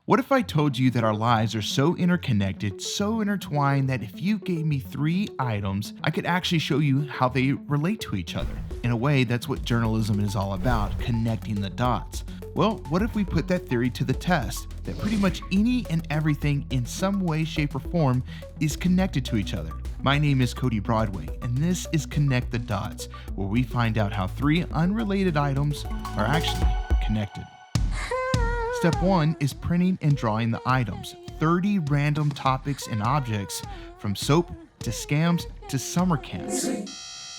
What if I told you that our lives are so interconnected, so intertwined that if you gave me 3 items, I could actually show you how they relate to each other? In a way, that's what journalism is all about, connecting the dots. Well, what if we put that theory to the test, that pretty much any and everything in some way, shape, or form is connected to each other? My name is Cody Broadway, and this is Connect the Dots, where we find out how 3 unrelated items are actually connected. Step 1 is printing and drawing the items. 30 random topics and objects, from soap to scams to summer camps.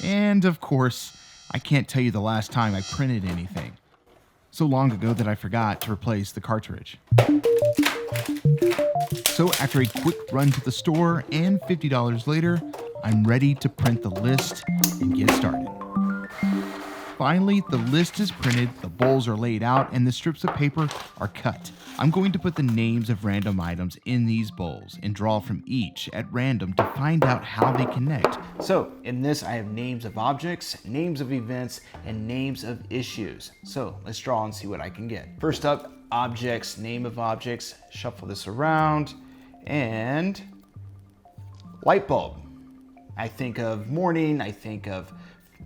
And of course, I can't tell you the last time I printed anything. So long ago that I forgot to replace the cartridge. So after a quick run to the store and $50 later, I'm ready to print the list and get started. Finally, the list is printed, the bowls are laid out, and the strips of paper are cut. I'm going to put the names of random items in these bowls and draw from each at random to find out how they connect. So in this, I have names of objects, names of events, and names of issues. So let's draw and see what I can get. First up, objects, name of objects. Shuffle this around, and light bulb. I think of morning, I think of,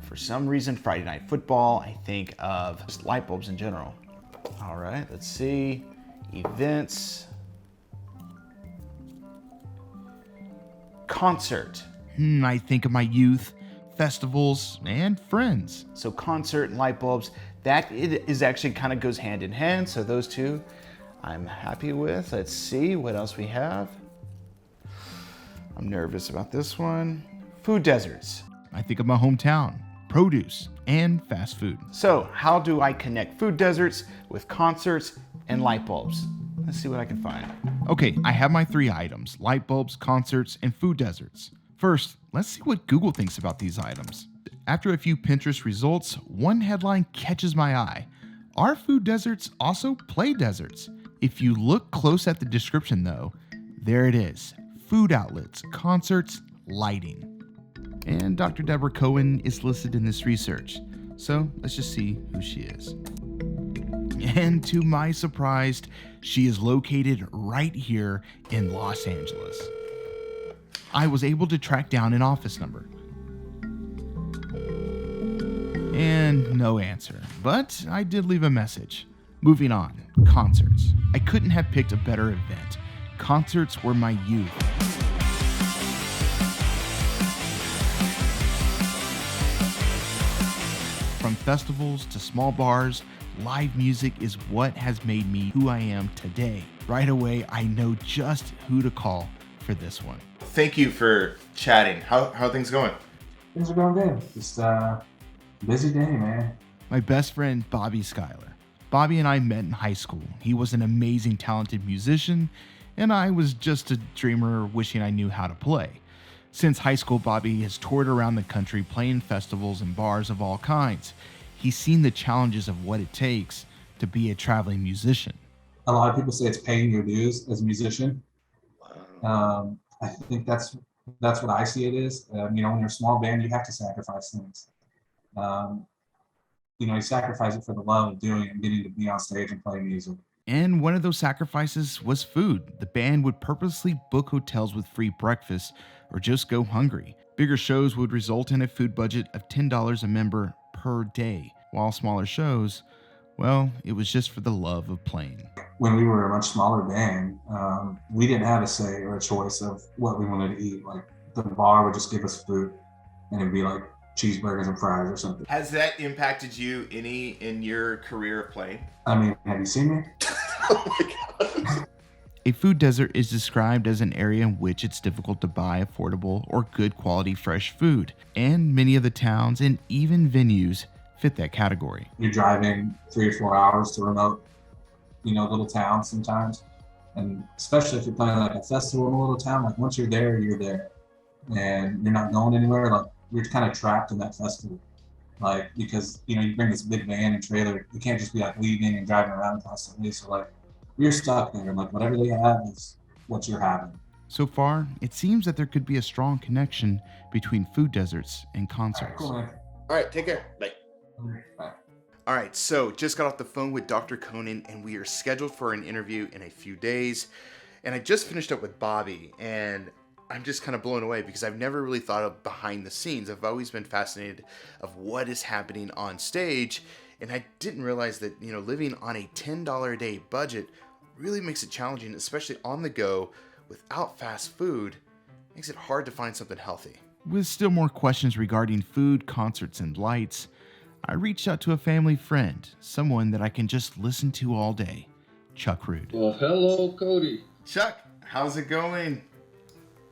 for some reason, Friday Night Football. I think of just light bulbs in general. All right, let's see. Events. Concert. I think of my youth, festivals, and friends. So concert and light bulbs, that it is actually kind of goes hand in hand. So those two I'm happy with. Let's see what else we have. I'm nervous about this one. Food deserts. I think of my hometown, produce, and fast food. So how do I connect food deserts with concerts and light bulbs? Let's see what I can find. Okay, I have my 3 items: light bulbs, concerts, and food deserts. First, let's see what Google thinks about these items. After a few Pinterest results, one headline catches my eye. Are food deserts also play deserts? If you look close at the description though, there it is. Food outlets, concerts, lighting. And Dr. Deborah Cohen is listed in this research. So let's just see who she is. And to my surprise, she is located right here in Los Angeles. I was able to track down an office number. And no answer, but I did leave a message. Moving on, concerts. I couldn't have picked a better event. Concerts were my youth. From festivals to small bars, live music is what has made me who I am today. Right away, I know just who to call for this one. Thank you for chatting. How are things going? Things are going good. Just busy day, man. My best friend, Bobby Schuyler. Bobby and I met in high school. He was an amazing, talented musician, and I was just a dreamer wishing I knew how to play. Since high school, Bobby has toured around the country playing festivals and bars of all kinds. He's seen the challenges of what it takes to be a traveling musician. A lot of people say it's paying your dues as a musician. I think that's what I see it is. When you're a small band, you have to sacrifice things. You sacrifice it for the love of doing it and getting to be on stage and play music. And one of those sacrifices was food. The band would purposely book hotels with free breakfast or just go hungry. Bigger shows would result in a food budget of $10 a member per day, while smaller shows, well, it was just for the love of playing. When we were a much smaller band, we didn't have a say or a choice of what we wanted to eat. Like the bar would just give us food and it'd be like cheeseburgers and fries or something. Has that impacted you any in your career of playing? I mean, have you seen me? Oh my God. A food desert is described as an area in which it's difficult to buy affordable or good quality fresh food, and many of the towns and even venues fit that category. You're driving 3 or 4 hours to remote, little towns sometimes, and especially if you're playing like a festival in a little town, like once you're there, and you're not going anywhere. Like you're kind of trapped in that festival, like because you bring this big van and trailer, you can't just be like leaving and driving around constantly. So like you're stuck there, and like whatever they have is what you're having. So far, it seems that there could be a strong connection between food deserts and concerts. Cool, man. All right, take care. Bye. Bye. All right, so just got off the phone with Dr. Conan, and we are scheduled for an interview in a few days. And I just finished up with Bobby, and I'm just kind of blown away because I've never really thought of behind the scenes. I've always been fascinated of what is happening on stage, and I didn't realize that, living on a $10 a day budget really makes it challenging, especially on the go without fast food. Makes it hard to find something healthy. With still more questions regarding food, concerts, and lights, I reached out to a family friend, someone that I can just listen to all day, Chuck Rude. Well, hello, Cody. Chuck, how's it going?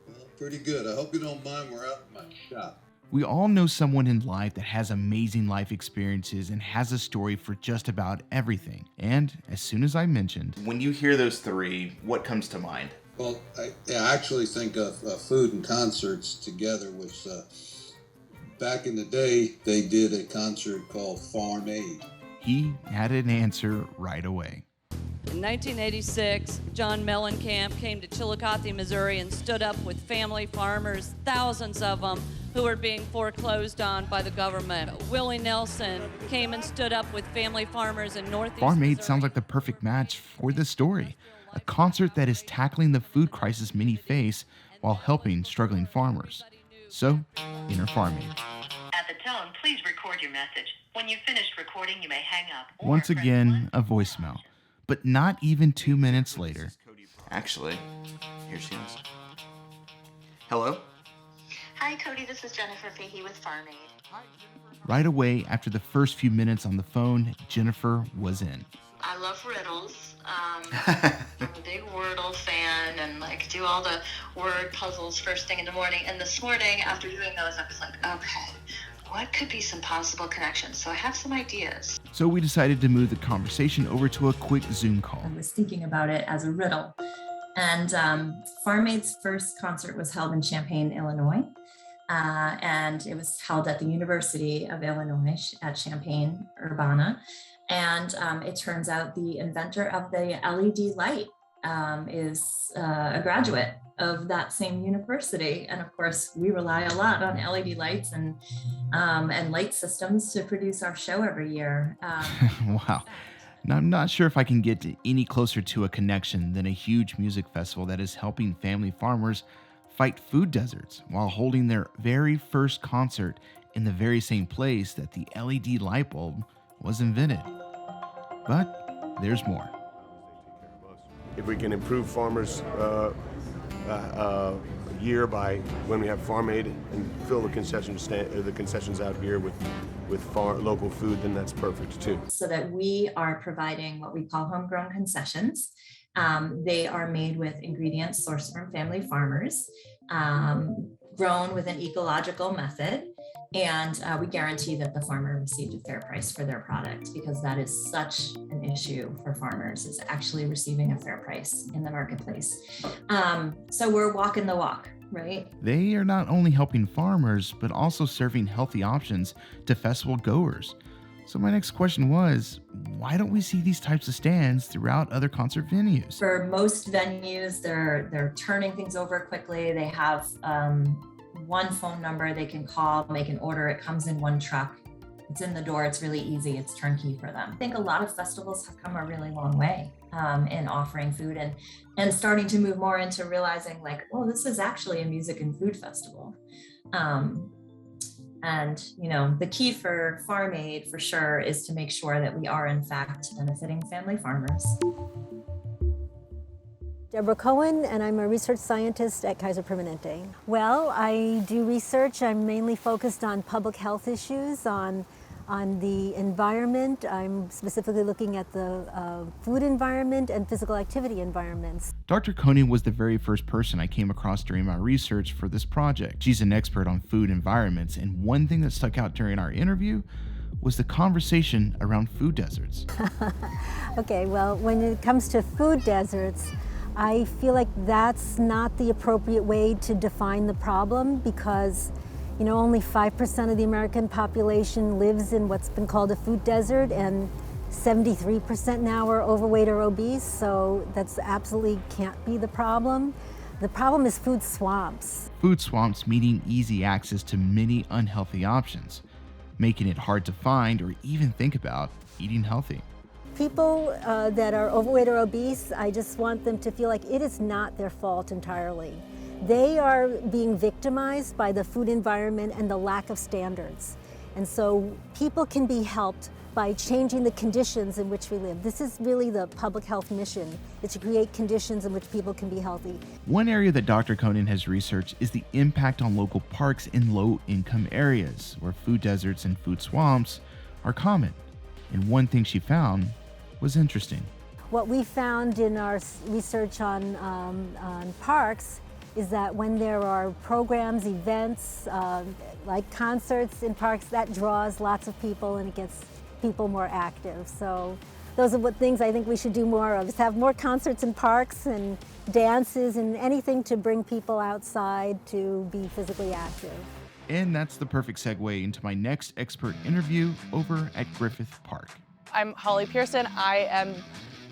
Well, pretty good. I hope you don't mind. We're out in my shop. We all know someone in life that has amazing life experiences and has a story for just about everything. And as soon as I mentioned, when you hear those three, what comes to mind? Well, I actually think of food and concerts together, which back in the day, they did a concert called Farm Aid. He had an answer right away. In 1986, John Mellencamp came to Chillicothe, Missouri and stood up with family farmers, thousands of them, who were being foreclosed on by the government. Willie Nelson came and stood up with family farmers in Northeast Farm Aid Missouri. sounds like the perfect match for this story. A concert that is tackling the food crisis many face while helping struggling farmers. So, enter Farm Aid. At the tone, please record your message. When you've finished recording, you may hang up. Once again, a voicemail. But not even 2 minutes later. Actually, here she is. Hello? Hi, Cody. This is Jennifer Fahey with Farm Aid. Right away, after the first few minutes on the phone, Jennifer was in. I love riddles. I'm a big Wordle fan and do all the word puzzles first thing in the morning. And this morning, after doing those, I was like, okay, what could be some possible connections? So I have some ideas. So we decided to move the conversation over to a quick Zoom call. I was thinking about it as a riddle. And Farm Aid's first concert was held in Champaign, Illinois. And it was held at the University of Illinois at Champaign-Urbana. And it turns out the inventor of the LED light is a graduate of that same university. And of course, we rely a lot on LED lights and light systems to produce our show every year. Wow. Now, I'm not sure if I can get any closer to a connection than a huge music festival that is helping family farmers fight food deserts while holding their very first concert in the very same place that the LED light bulb was invented. But there's more. If we can improve farmers' year by when we have Farm Aid and fill the concessions out here with local food, then that's perfect too. So that we are providing what we call homegrown concessions. They are made with ingredients sourced from family farmers, grown with an ecological method, and we guarantee that the farmer received a fair price for their product, because that is such an issue for farmers, is actually receiving a fair price in the marketplace. So we're walking the walk, right? They are not only helping farmers, but also serving healthy options to festival goers. So my next question was, why don't we see these types of stands throughout other concert venues? For most venues, they're turning things over quickly. They have one phone number they can call, make an order. It comes in one truck. It's in the door. It's really easy. It's turnkey for them. I think a lot of festivals have come a really long way in offering food and starting to move more into realizing this is actually a music and food festival. And, the key for Farm Aid for sure is to make sure that we are in fact benefiting family farmers. Deborah Cohen, and I'm a research scientist at Kaiser Permanente. Well, I do research. I'm mainly focused on public health issues, on the environment. I'm specifically looking at the food environment and physical activity environments. Dr. Conan was the very first person I came across during my research for this project. She's an expert on food environments, and one thing that stuck out during our interview was the conversation around food deserts. Okay, well, when it comes to food deserts, I feel like that's not the appropriate way to define the problem, because only 5% of the American population lives in what's been called a food desert, and 73% now are overweight or obese, so that's absolutely can't be the problem. The problem is food swamps. Food swamps meaning easy access to many unhealthy options. making it hard to find or even think about eating healthy. People that are overweight or obese, I just want them to feel like it is not their fault entirely. They are being victimized by the food environment and the lack of standards. And so people can be helped by changing the conditions in which we live. This is really the public health mission, is to create conditions in which people can be healthy. One area that Dr. Conan has researched is the impact on local parks in low-income areas where food deserts and food swamps are common. And one thing she found was interesting. What we found in our research on parks is that when there are programs, events, like concerts in parks, that draws lots of people and it gets people more active. So those are what things I think we should do more of, is have more concerts in parks and dances and anything to bring people outside to be physically active. And that's the perfect segue into my next expert interview over at Griffith Park. I'm Holly Pearson. I am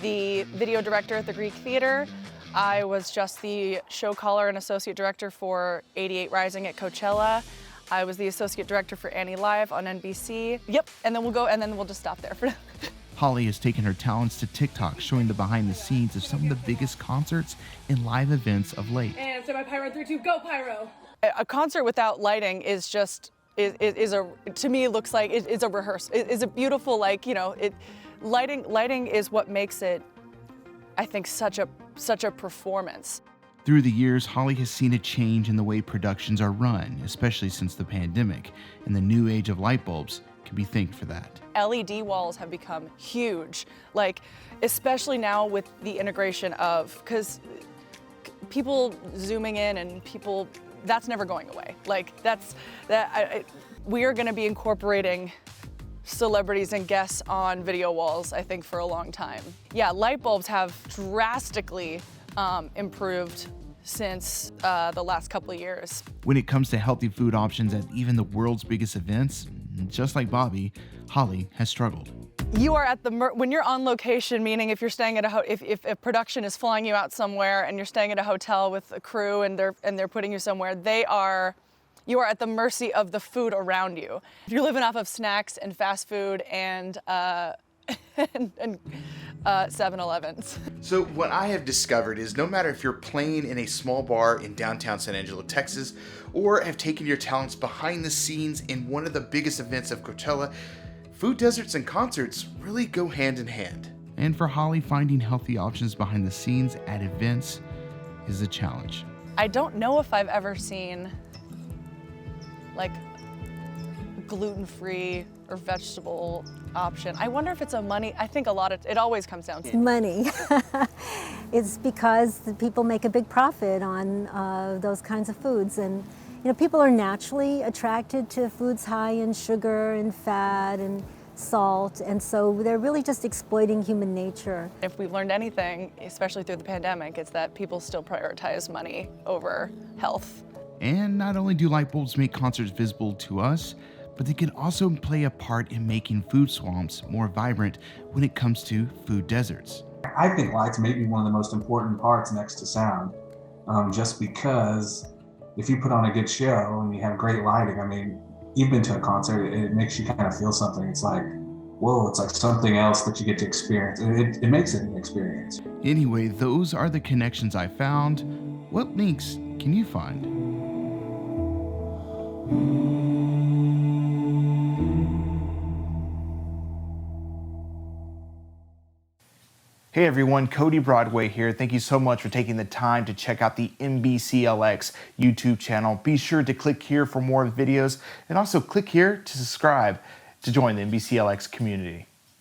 the video director at the Greek Theater. I was just the show caller and associate director for 88 Rising at Coachella. I was the associate director for Annie Live on NBC. Yep, and then we'll just stop there for now. Holly has taken her talents to TikTok, showing the behind the scenes of some of the biggest concerts and live events of late. And so my Pyro 3, 2, go Pyro! A concert without lighting is just, to me, looks like it's a rehearsal. It's a beautiful, lighting is what makes it, I think, such a performance. Through the years, Holly has seen a change in the way productions are run, especially since the pandemic, and the new age of light bulbs can be thanked for that. LED walls have become huge, especially now with the integration of, because people zooming in and people, that's never going away. We are going to be incorporating celebrities and guests on video walls, I think, for a long time. Yeah, light bulbs have drastically improved since the last couple of years. When it comes to healthy food options at even the world's biggest events, just like Bobby, Holly has struggled. You are at when you're on location, meaning if you're staying at if a production is flying you out somewhere and you're staying at a hotel with a crew and they're putting you somewhere, you are at the mercy of the food around you. If you're living off of snacks and fast food and 7-Elevens. So what I have discovered is no matter if you're playing in a small bar in downtown San Angelo, Texas, or have taken your talents behind the scenes in one of the biggest events of Coachella, food deserts and concerts really go hand in hand. And for Holly, finding healthy options behind the scenes at events is a challenge. I don't know if I've ever seen gluten-free or vegetable option. I wonder if it's a money, I think it always comes down to money. It's because the people make a big profit on those kinds of foods. And people are naturally attracted to foods high in sugar and fat and salt, and so they're really just exploiting human nature. If we've learned anything, especially through the pandemic, it's that people still prioritize money over health. And not only do light bulbs make concerts visible to us, but they can also play a part in making food swamps more vibrant when it comes to food deserts. I think lights may be one of the most important parts next to sound, just because if you put on a good show and you have great lighting, you've been to a concert, it makes you kind of feel something. It's like, whoa, it's like something else that you get to experience. It makes it an experience. Anyway, those are the connections I found. What links can you find? Hey everyone, Cody Broadway here. Thank you so much for taking the time to check out the NBCLX YouTube channel. Be sure to click here for more videos and also click here to subscribe to join the NBCLX community.